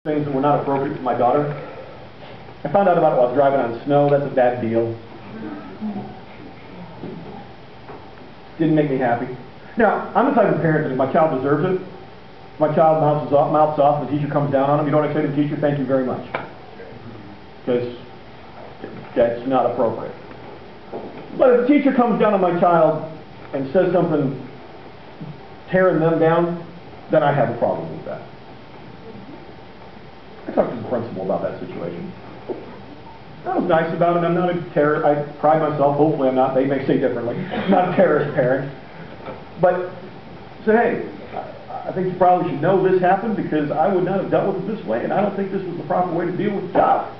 things that were not appropriate for my daughter. I found out about it while I was driving on snow. That's a bad deal. Didn't make me happy. Now, I'm the type of parent that if my child deserves it, my child mouths off, and the teacher comes down on him. You know what I say to the teacher? Thank you very much. Because that's not appropriate. But if the teacher comes down on my child and says something tearing them down, then I have a problem with that. I talked to the principal about that situation. I was nice about it. I'm not a terrorist. I pride myself, hopefully I'm not, they may say differently, I'm not a terrorist parent. But say, hey, I think you probably should know this happened because I would not have dealt with it this way, and I don't think this was the proper way to deal with the job.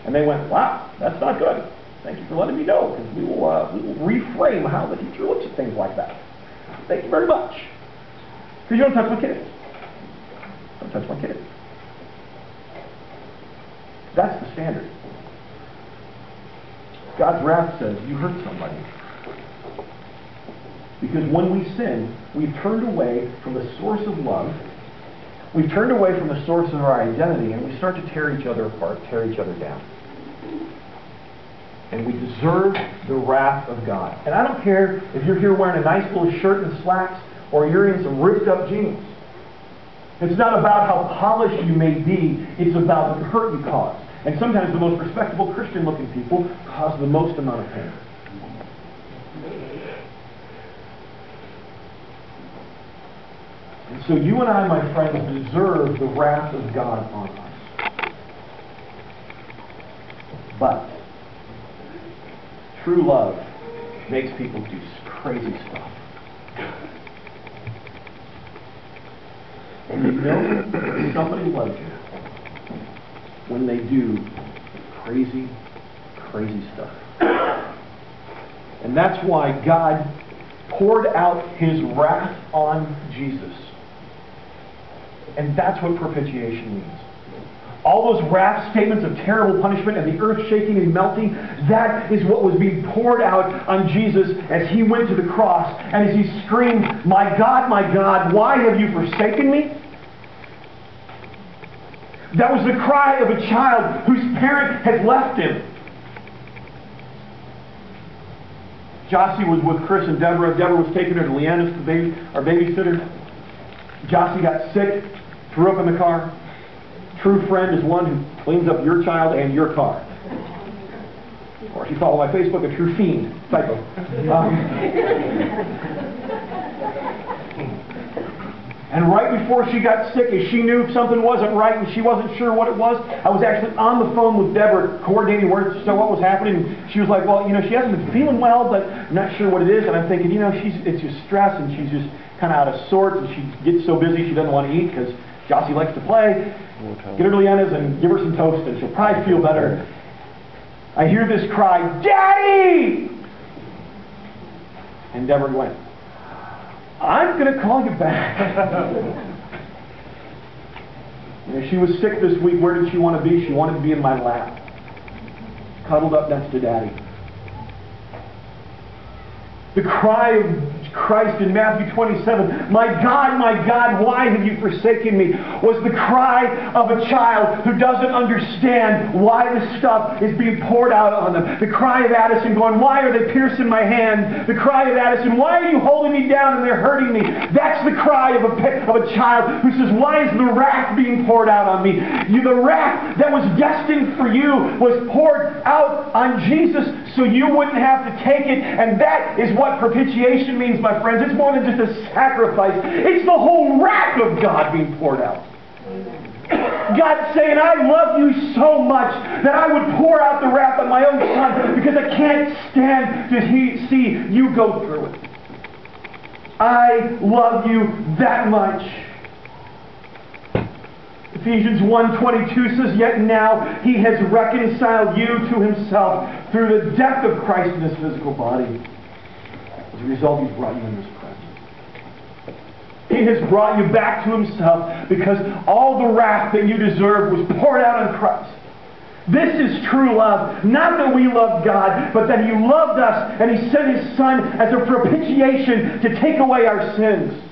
And they went, wow, that's not good. Thank you for letting me know, because we will reframe how the teacher looks at things like that. Thank you very much. Because you don't touch my kids. Don't touch my kids. That's the standard. God's wrath says you hurt somebody. Because when we sin, we've turned away from the source of love. We've turned away from the source of our identity, and we start to tear each other apart, tear each other down. And we deserve the wrath of God. And I don't care if you're here wearing a nice little shirt and slacks, or you're in some ripped up jeans. It's not about how polished you may be, it's about the hurt you cause. And sometimes the most respectable Christian-looking people cause the most amount of pain. And so you and I, my friends, deserve the wrath of God on us. But true love makes people do crazy stuff. And you know somebody loves you when they do crazy, crazy stuff. And that's why God poured out His wrath on Jesus. And that's what propitiation means. All those wrath statements of terrible punishment and the earth shaking and melting, that is what was being poured out on Jesus as He went to the cross and as He screamed, my God, why have you forsaken me? That was the cry of a child whose parent had left him. Jossie was with Chris and Deborah. Deborah was taking her to Leanna's, our babysitter. Jossie got sick, threw up in the car. True friend is one who cleans up your child and your car. Or if you follow my Facebook, a true fiend. Typo. And right before she got sick, as she knew something wasn't right and she wasn't sure what it was, I was actually on the phone with Deborah coordinating what was happening. And she was like, well, she hasn't been feeling well, but I'm not sure what it is. And I'm thinking, it's just stress and she's just kind of out of sorts and she gets so busy she doesn't want to eat because Jossie likes to play. Get her to Leanna's and give her some toast and she'll probably feel better. I hear this cry, Daddy! And Deborah went, I'm going to call you back. She was sick this week. Where did she want to be? She wanted to be in my lap, cuddled up next to Daddy. The cry of Christ in Matthew 27, my God, why have you forsaken me, was the cry of a child who doesn't understand why this stuff is being poured out on them. The cry of Addison going, why are they piercing my hand? The cry of Addison, why are you holding me down and they're hurting me? That's the cry of a child who says, why is the wrath being poured out on me? The wrath that was destined for you was poured out on Jesus so you wouldn't have to take it. And that is what propitiation means, my friends. It's more than just a sacrifice. It's the whole wrath of God being poured out. God's saying, I love you so much that I would pour out the wrath on my own Son because I can't stand to see you go through it. I love you that much. Ephesians 1:22 says, yet now He has reconciled you to Himself through the death of Christ in His physical body. As a result, He's brought you in His presence. He has brought you back to Himself because all the wrath that you deserve was poured out on Christ. This is true love. Not that we loved God, but that He loved us and He sent His Son as a propitiation to take away our sins.